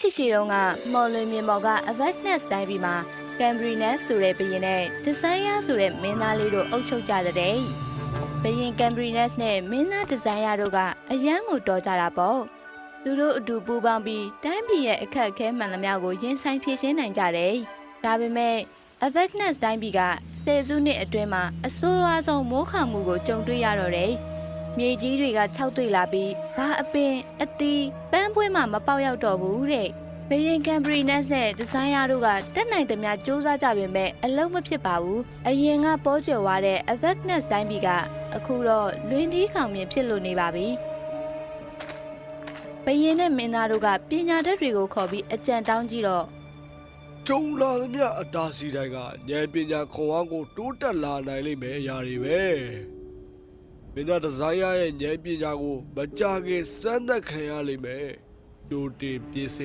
ရှိရှိတုန်းကမော်လွင်မြေမော်က Avagnes တိုင်းပြည်မှာ Cambrinus ဆိုတဲ့ဘုရင်နဲ့ Desire ဆိုတဲ့မင်းသားလေးတို့အုပ်ချုပ်ကြတဲ့ဘုရင် Cambrinus နဲ့မင်းသား Desire တို့ကအယမ်းကိုတော်ကြတာပေါ့သူတို့အတူပူးပေါင်းပြီးတိုင်းပြည်ရဲ့အခက်အခဲမှန်သမျှကိုရင်ဆိုင်ဖြေရှင်းနိုင်ကြတယ်ဒါပေမဲ့ Avagnes တိုင်းပြည်ကဆယ်စုနှစ်အတွင်းမှာအဆိုးအဝါးဆုံးမိုးခေါင်မှုကိုကြုံတွေ့ရတော့တယ်မြေကြီးတွေကခြောက်သွေ့လာပြီးဘာအပင်အသီးပန်းပွင့်မှမပေါက်ရောက်တော့ဘူးတဲ့ဘယင် Cambrinus နဲ့ Desire တို့ကတက်နိုင်သမျှစူးစမ်းကြပေမဲ့အလုံးမဖြစ်ပါဘူးအရင်ကပေါ်ကျော်သွားတဲ့ Avagnes တိုင်းပြည်ကအခုတော့လွင်ဒီခေါင်မြင်ဖြစ်လို့နေပါပြီဘယင်နဲ့မင်းသားတို့ကပညာတတ်တွေကိုခေါ်ပြီးအကြံတောင်းကြည့်တော့ကျုံလာသမျှအတားစီတိုင်းကဉာဏ်ပညာခွန်အားကိုတိုးတက်လာနိုင်လိမ့်မယ်အရာတွေပဲမင်းသားဒီဇိုင်းရဲ့ဉာဏ်ပညာကိုမကြခင်စမ်းသပ်ခံရလိမ့်မယ်ကြိုတင်ပြင်ဆင်